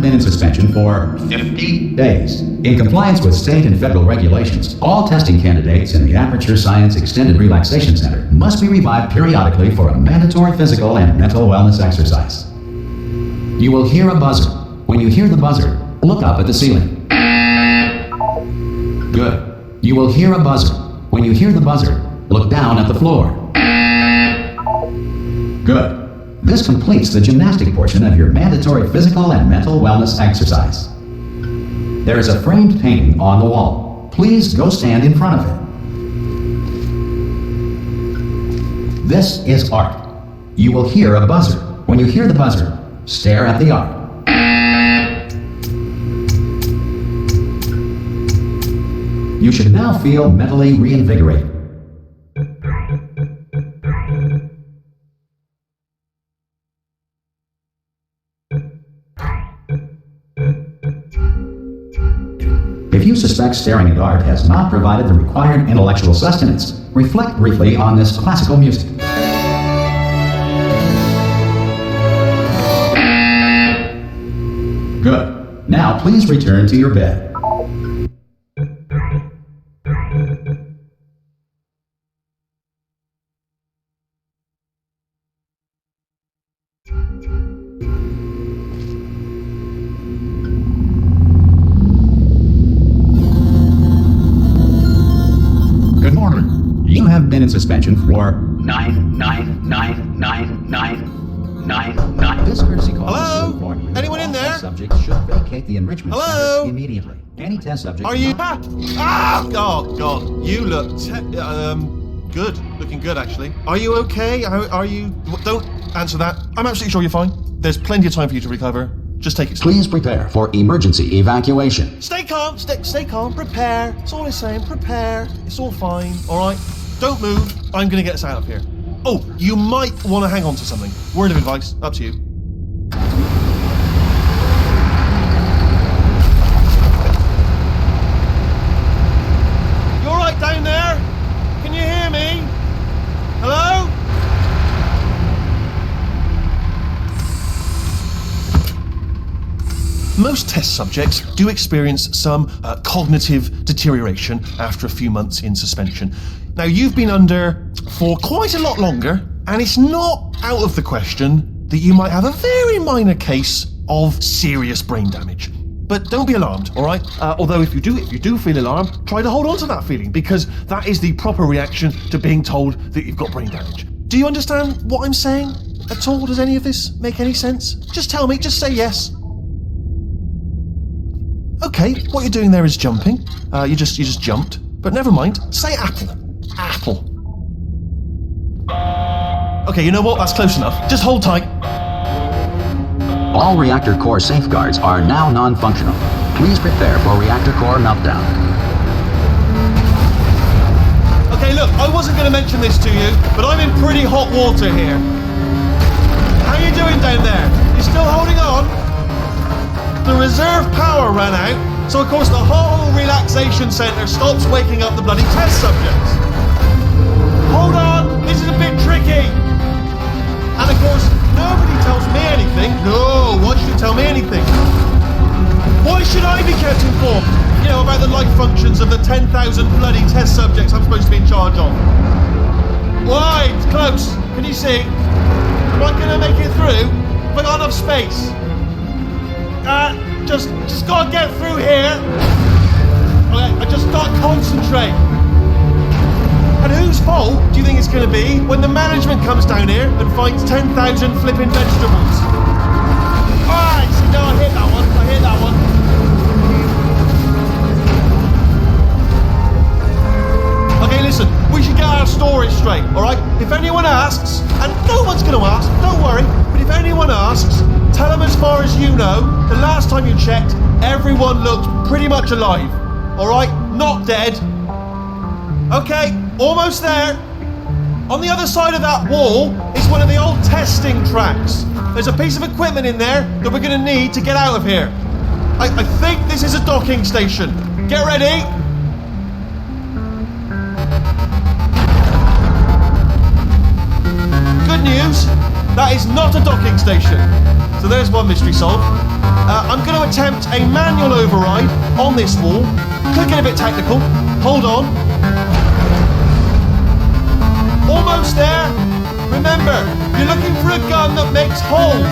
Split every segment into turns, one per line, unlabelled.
been in suspension for 50 days. In compliance with state and federal regulations, all testing candidates in the Aperture Science Extended Relaxation Center must be revived periodically for a mandatory physical and mental wellness exercise. You will hear a buzzer. When you hear the buzzer, look up at the ceiling. Good. You will hear a buzzer. When you hear the buzzer, look down at the floor. Good. This completes the gymnastic portion of your mandatory physical and mental wellness exercise. There is a framed painting on the wall. Please go stand in front of it. This is art. You will hear a buzzer. When you hear the buzzer, stare at the art. You should now feel mentally reinvigorated. If you suspect staring at art has not provided the required intellectual sustenance, reflect briefly on this classical music. Good. Now please return to your bed. Good morning. You have been in suspension for 9999999. This courtesy call is to inform you.
Anyone in there?
All subjects should vacate the enrichment
Hello?
center immediately. Any test subject.
Are you? Oh God! You look good. Looking good, actually. Are you okay? Are you? Don't answer that. I'm absolutely sure you're fine. There's plenty of time for you to recover. Just take it slow.
Please prepare for emergency evacuation.
Stay calm. Stay calm. Prepare. That's all I'm saying. Prepare. It's all fine. All right. Don't move. I'm gonna get us out of here. Oh, you might want to hang on to something. Word of advice. Up to you. You all right down there? Can you hear me? Hello? Most test subjects do experience some cognitive deterioration after a few months in suspension. Now, you've been under for quite a lot longer, and it's not out of the question that you might have a very minor case of serious brain damage. But don't be alarmed, all right? Although if you do feel alarmed, try to hold on to that feeling, because that is the proper reaction to being told that you've got brain damage. Do you understand what I'm saying at all? Does any of this make any sense? Just tell me, just say yes. Okay, what you're doing there is jumping. You just jumped. But never mind. Say apple. Apple. Okay, you know what? That's close enough. Just hold tight.
All reactor core safeguards are now non-functional. Please prepare for reactor core meltdown.
Okay, look, I wasn't going to mention this to you, but I'm in pretty hot water here. How you doing down there? You still holding on? The reserve power ran out, so of course the whole relaxation centre stops waking up the bloody test subjects. Hold on, this is a bit tricky. And of course, nobody tells me anything. No, why should you tell me anything? Why should I be kept informed? You know, about the life functions of the 10,000 bloody test subjects I'm supposed to be in charge of. Why? It's close. Can you see? Am I going to make it through? Have I got enough space? Just gotta get through here. Okay, I just gotta concentrate. And whose fault do you think it's gonna be when the management comes down here and finds 10,000 flipping vegetables? Alright, see, no, I hit that one. Okay, listen, we should get our stories straight, alright? If anyone asks, and no one's gonna ask, don't worry, but if anyone asks, tell them as far as you know, the last time you checked, everyone looked pretty much alive. Alright? Not dead. Okay, almost there. On the other side of that wall is one of the old testing tracks. There's a piece of equipment in there that we're going to need to get out of here. I think this is a docking station. Get ready. Good news, that is not a docking station. So So there's one mystery solved. I'm going to attempt a manual override on this wall. Could get a bit technical. Hold on. Almost there. Remember, you're looking for a gun that makes holes.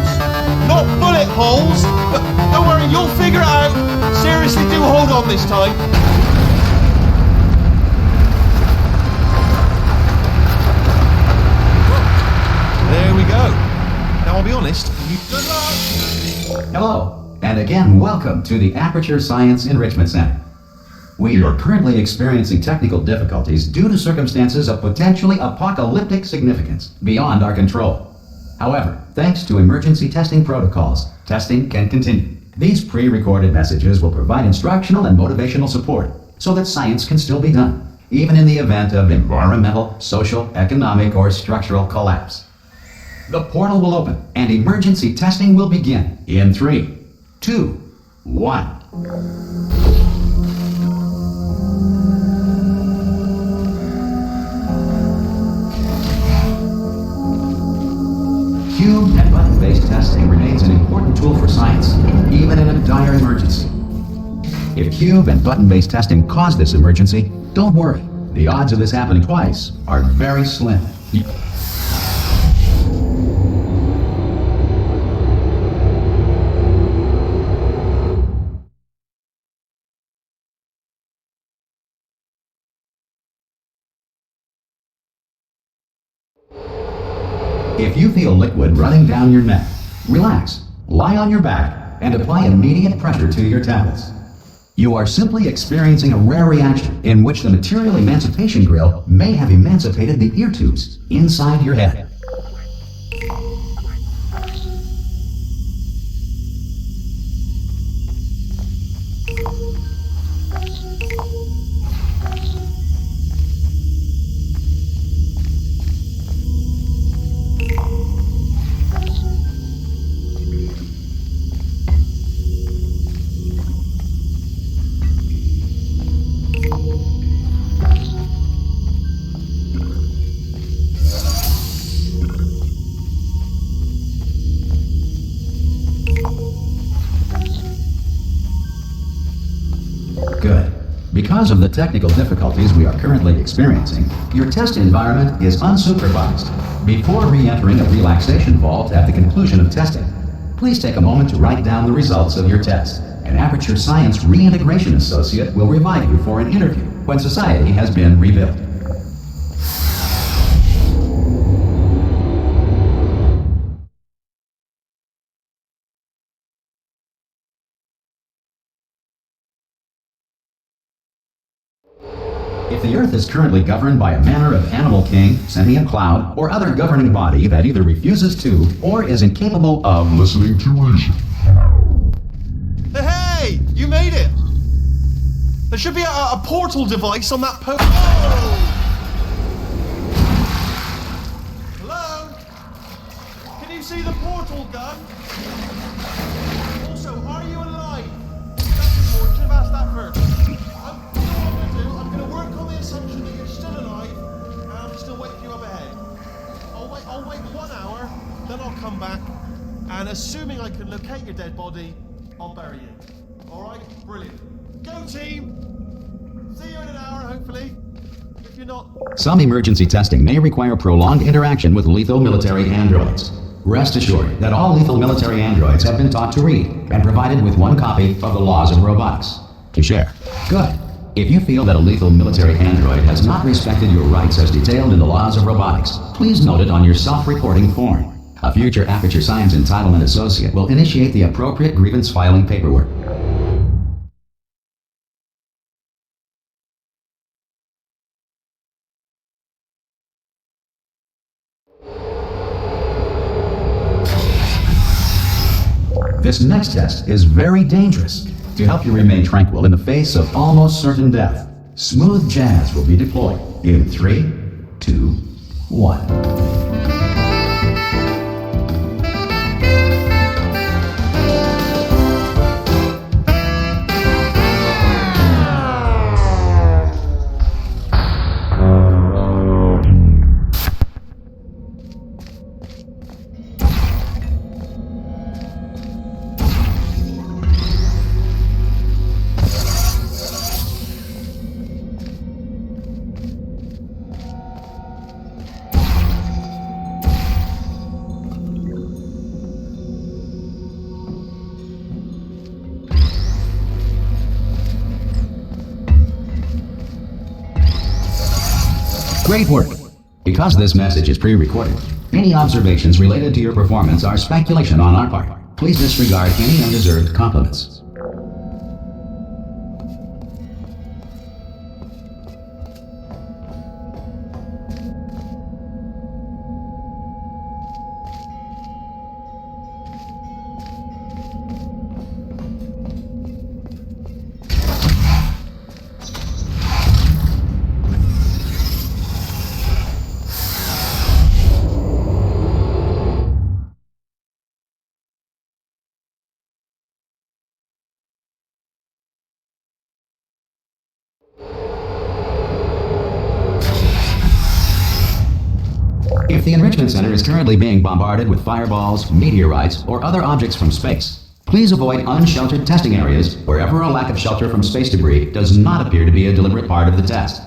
Not bullet holes, but don't worry, you'll figure it out. Seriously, do hold on this time. There we go. Now I'll be honest, good luck.
Hello, and again, welcome to the Aperture Science Enrichment Center. We are currently experiencing technical difficulties due to circumstances of potentially apocalyptic significance beyond our control. However, thanks to emergency testing protocols, testing can continue. These pre-recorded messages will provide instructional and motivational support so that science can still be done, even in the event of environmental, social, economic, or structural collapse. The portal will open and emergency testing will begin in 3, 2, 1. Cube and button-based testing remains an important tool for science, even in a dire emergency. If cube and button-based testing caused this emergency, don't worry. The odds of this happening twice are very slim. If you feel liquid running down your neck, relax, lie on your back, and apply immediate pressure to your temples. You are simply experiencing a rare reaction in which the material emancipation grill may have emancipated the ear tubes inside your head. Good. Because of the technical difficulties we are currently experiencing, your test environment is unsupervised. Before re-entering a relaxation vault at the conclusion of testing, please take a moment to write down the results of your test. An Aperture Science Reintegration Associate will revive you for an interview when society has been rebuilt. If the Earth is currently governed by a manner of animal king, sentient cloud, or other governing body that either refuses to or is incapable of listening to reason.
Hey, you made it! There should be a portal device on that post. Hello? Can you see the portal gun? Also, are you alive? That's important. Should have asked that first. I'm going to work on the assumption that you're still alive, and I'll still wait for you up ahead. I'll wait 1 hour, then I'll come back, and assuming I can locate your dead body, I'll bury you. Alright? Brilliant. Go team! See you in an hour, hopefully. If you're not...
Some emergency testing may require prolonged interaction with lethal military androids. Rest assured that all lethal military androids have been taught to read and provided with 1 copy of the Laws of Robotics to share. Good. If you feel that a lethal military android has not respected your rights as detailed in the Laws of Robotics, please note it on your self-reporting form. A future Aperture Science Entitlement Associate will initiate the appropriate grievance filing paperwork. This next test is very dangerous. To help you remain tranquil in the face of almost certain death, smooth jazz will be deployed in 3, 2, 1. Great work! Because this message is pre-recorded, any observations related to your performance are speculation on our part. Please disregard any undeserved compliments. If the Enrichment Center is currently being bombarded with fireballs, meteorites, or other objects from space, please avoid unsheltered testing areas wherever a lack of shelter from space debris does not appear to be a deliberate part of the test.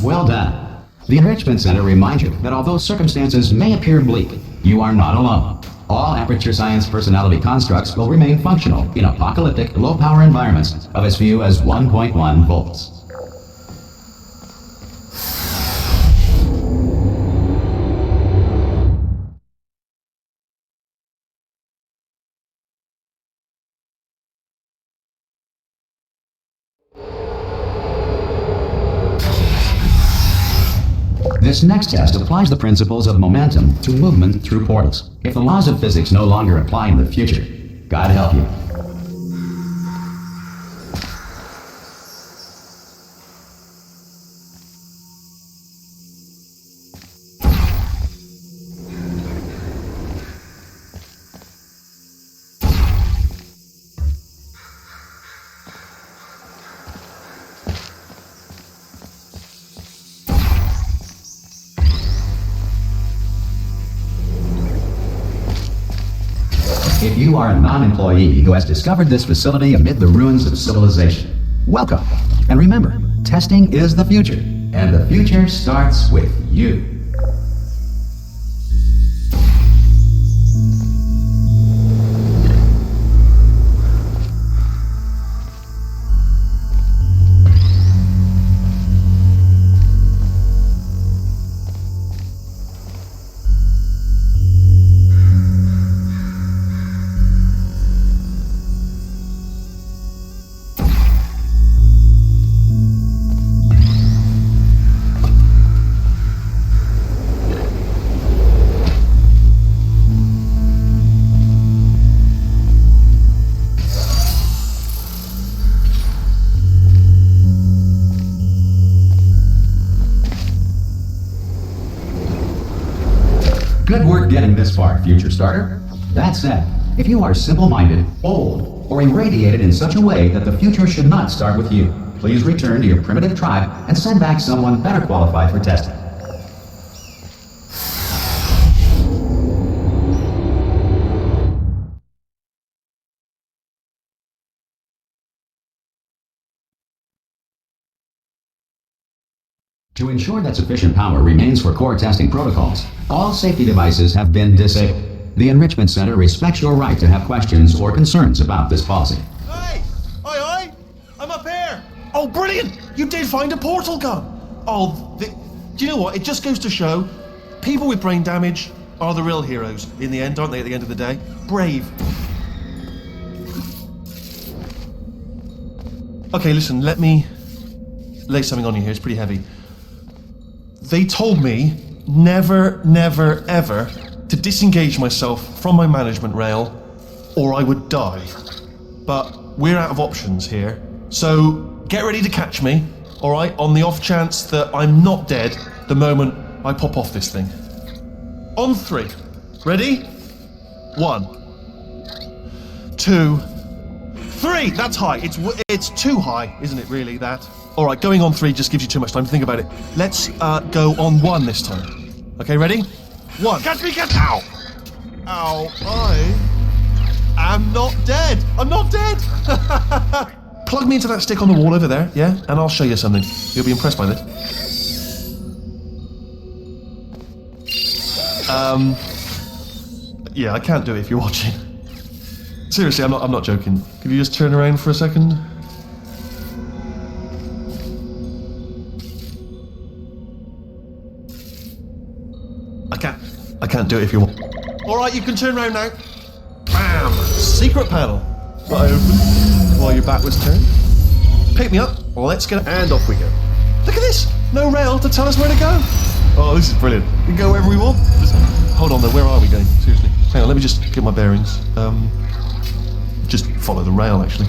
Well done. The Enrichment Center reminds you that although circumstances may appear bleak, you are not alone. All Aperture Science personality constructs will remain functional in apocalyptic, low-power environments of as few as 1.1 volts. This next test applies the principles of momentum to movement through portals. If the laws of physics no longer apply in the future, God help you. If you are a non-employee who has discovered this facility amid the ruins of civilization, welcome. And remember, testing is the future, and the future starts with you. Good work getting this far, Future Starter. That said, if you are simple-minded, old, or irradiated in such a way that the future should not start with you, please return to your primitive tribe and send back someone better qualified for testing. To ensure that sufficient power remains for core testing protocols, all safety devices have been disabled. The Enrichment Center respects your right to have questions or concerns about this policy.
Hey! Aye! I'm up here! Oh, brilliant! You did find a portal gun! Oh, do you know what? It just goes to show, people with brain damage are the real heroes in the end, aren't they, at the end of the day? Brave. Okay, listen, let me lay something on you here. It's pretty heavy. They told me never, never, ever to disengage myself from my management rail or I would die. But we're out of options here. So get ready to catch me, all right, on the off chance that I'm not dead the moment I pop off this thing. On 3. Ready? 1, 2, 3. That's high. It's too high, isn't it, really, that? All right, going on 3 just gives you too much time to think about it. Let's go on 1 this time. Okay, ready? 1. Catch me, catch! Ow! Ow, I am not dead. I'm not dead! Plug me into that stick on the wall over there, yeah? And I'll show you something. You'll be impressed by this. Yeah, I can't do it if you're watching. Seriously, I'm not joking. Could you just turn around for a second? I can't do it if you want. Alright, you can turn around now. Bam! Secret panel. I open while your back was turned. Pick me up, let's get and off we go. Look at this! No rail to tell us where to go. Oh, this is brilliant. We can go wherever we want. Hold on though, where are we going? Seriously. Hang on, let me just get my bearings. Just follow the rail, actually.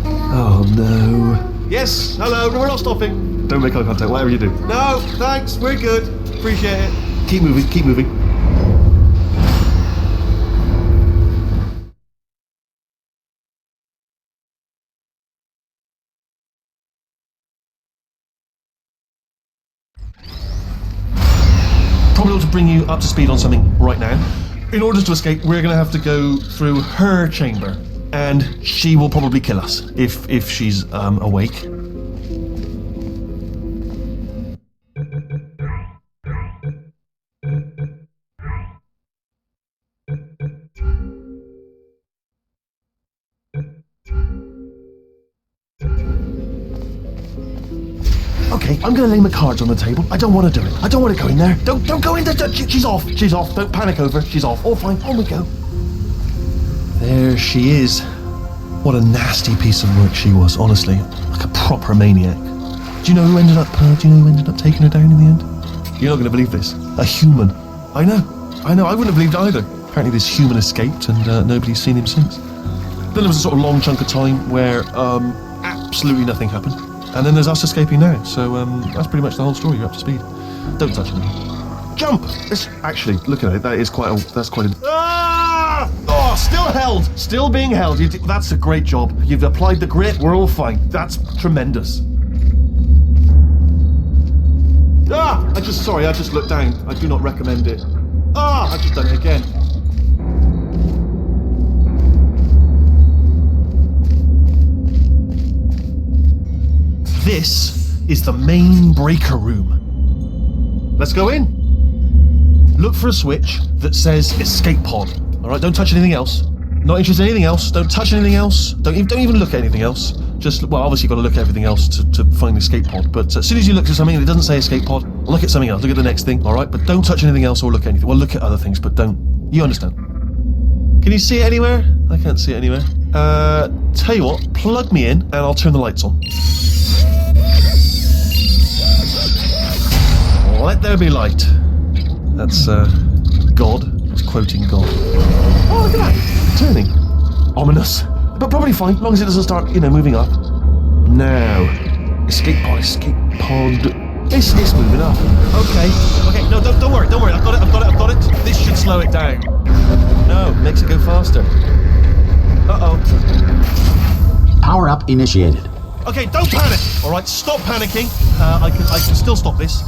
Oh no. Yes, hello, we're not stopping. Don't make eye contact, whatever you do. No, thanks, we're good. Appreciate it. Keep moving, keep moving. Probably ought to bring you up to speed on something right now. In order to escape, we're going to have to go through her chamber. And she will probably kill us if she's awake. Okay, I'm gonna lay my cards on the table. I don't want to do it. I don't want to go in there. Don't go in there. She's off. She's off. Don't panic over. She's off. All fine. On we go. There she is. What a nasty piece of work she was, honestly. Like a proper maniac. Do you know who ended up taking her down in the end? You're not going to believe this. A human. I know. I wouldn't have believed either. Apparently this human escaped and nobody's seen him since. Then there was a sort of long chunk of time where absolutely nothing happened. And then there's us escaping now. So that's pretty much the whole story. You're up to speed. Don't touch me. Jump! Actually, look at it. That's quite a... Ah! Oh, still held. Still being held. That's a great job. You've applied the grit. We're all fine. That's tremendous. Ah! I just looked down. I do not recommend it. Ah! I've just done it again. This is the main breaker room. Let's go in. Look for a switch that says escape pod. All right, don't touch anything else. Not interested in anything else. Don't touch anything else. Don't even look at anything else. Just, well, obviously you've got to look at everything else to find the escape pod. But as soon as you look at something and it doesn't say escape pod, look at something else. Look at the next thing, all right? But don't touch anything else or look at anything. Well, look at other things, but don't. You understand? Can you see it anywhere? I can't see it anywhere. Tell you what, plug me in and I'll turn the lights on. Let there be light. That's, God. It's quoting God. Oh, look at that. Turning. Ominous. But probably fine, as long as it doesn't start, moving up. Now. Escape pod. It's moving up. Okay, no, don't worry. I've got it. This should slow it down. No, makes it go faster. Uh-oh.
Power up initiated.
Okay, don't panic. All right, stop panicking. I can still stop this.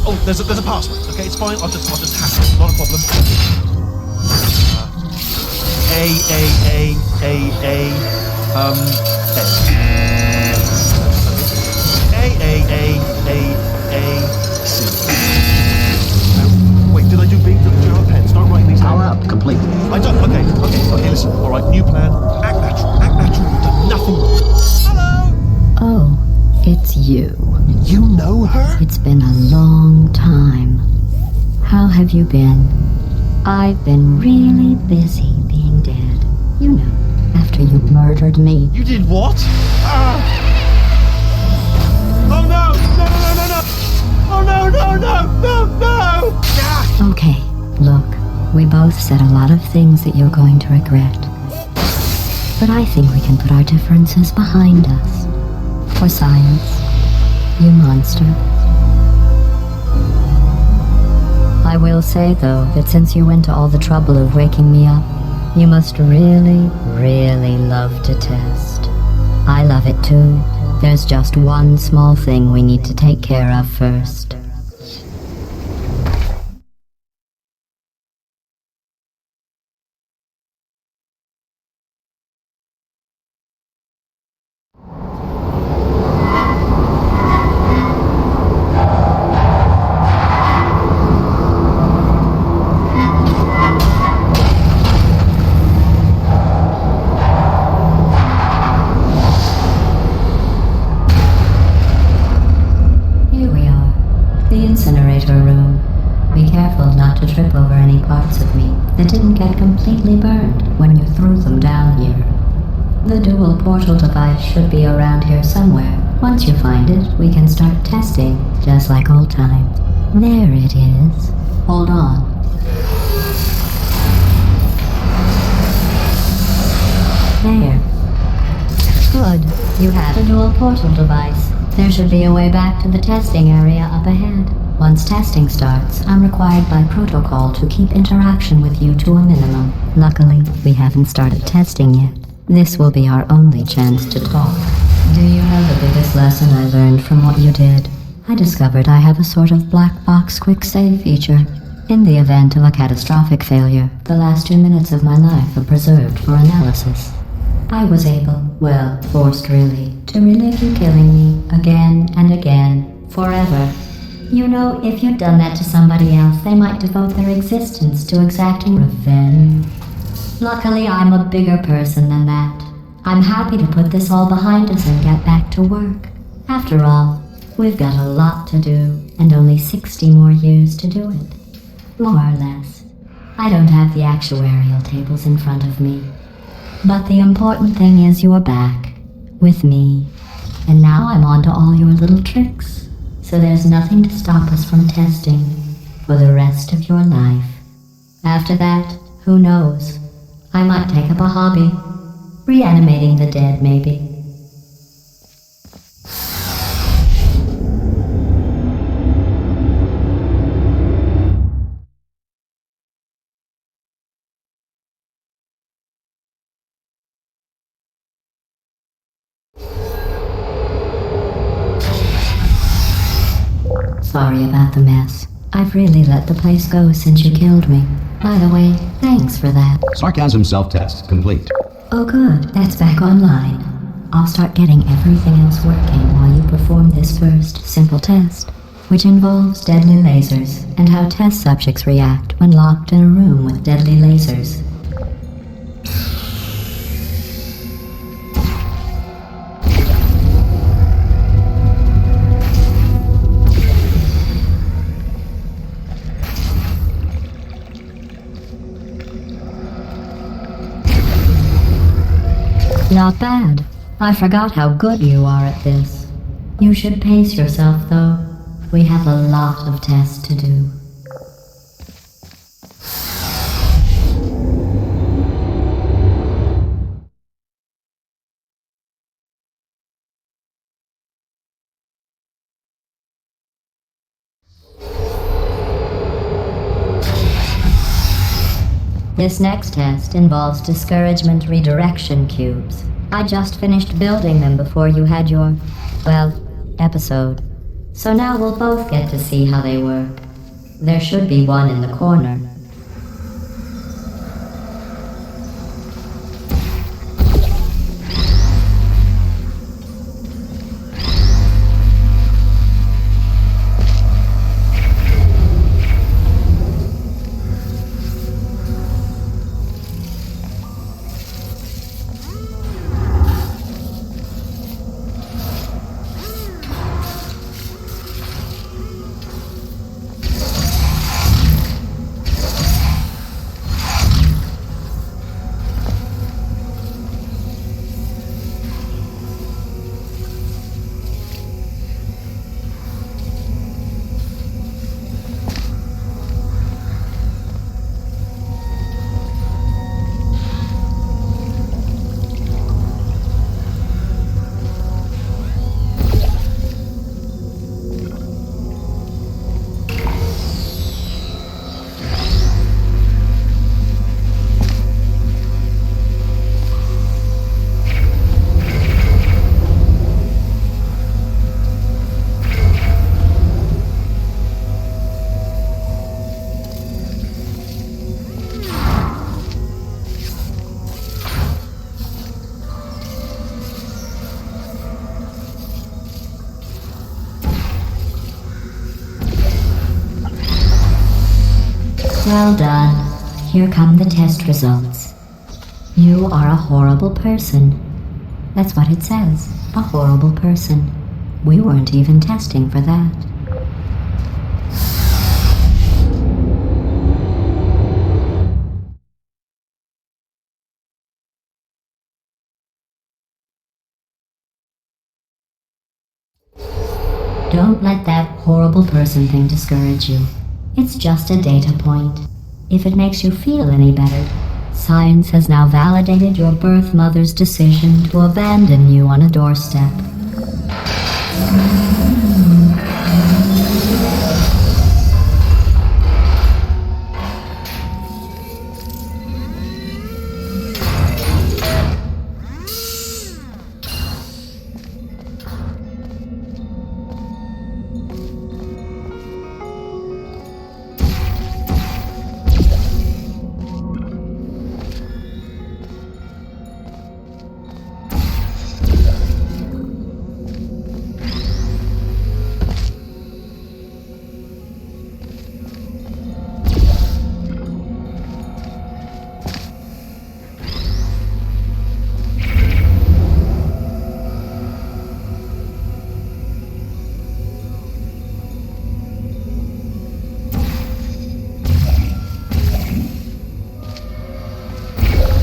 Oh, there's a password. Okay, it's fine. I'll just hack it. Not a problem. Wait, did I do B? Did you have a pen? Start writing these down.
Power up complete.
I don't. Okay, listen. All right, new plan. Act natural. You've done nothing wrong. Hello?
Oh, it's you.
You know her?
It's been a long time. How have you been? I've been really busy being dead. You know, after you murdered me.
You did what? Oh no! Oh no! Ah!
Okay, look, we both said a lot of things that you're going to regret. But I think we can put our differences behind us. For science, you monster. I will say, though, that since you went to all the trouble of waking me up, you must really, really love to test. I love it too. There's just one small thing we need to take care of first. Trip over any parts of me that didn't get completely burned when you threw them down here. The dual portal device should be around here somewhere. Once you find it, we can start testing, just like old times. There it is. Hold on. There. Good. You have a dual portal device. There should be a way back to the testing area up ahead. Once testing starts, I'm required by protocol to keep interaction with you to a minimum. Luckily, we haven't started testing yet. This will be our only chance to talk. Do you know the biggest lesson I learned from what you did? I discovered I have a sort of black box quick save feature. In the event of a catastrophic failure, the last 2 minutes of my life are preserved for analysis. I was able, well, forced really, to relive you killing me again and again, forever. You know, if you'd done that to somebody else, they might devote their existence to exacting revenge. Luckily, I'm a bigger person than that. I'm happy to put this all behind us and get back to work. After all, we've got a lot to do, and only 60 more years to do it. More or less. I don't have the actuarial tables in front of me. But the important thing is you're back, with me. And now I'm on to all your little tricks. So there's nothing to stop us from testing for the rest of your life. After that, who knows? I might take up a hobby. Reanimating the dead, maybe. Sorry about the mess. I've really let the place go since you killed me. By the way, thanks for that.
Sarcasm self-test complete.
Oh good, that's back online. I'll start getting everything else working while you perform this first simple test, which involves deadly lasers and how test subjects react when locked in a room with deadly lasers. Not bad. I forgot how good you are at this. You should pace yourself, though. We have a lot of tests to do. This next test involves discouragement redirection cubes. I just finished building them before you had your, well, episode. So now we'll both get to see how they work. There should be one in the corner. Well done. Here come the test results. You are a horrible person. That's what it says. A horrible person. We weren't even testing for that. Don't let that horrible person thing discourage you. It's just a data point. If it makes you feel any better, science has now validated your birth mother's decision to abandon you on a doorstep.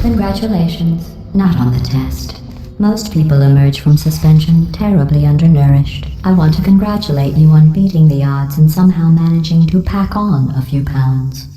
Congratulations. Not on the test. Most people emerge from suspension terribly undernourished. I want to congratulate you on beating the odds and somehow managing to pack on a few pounds.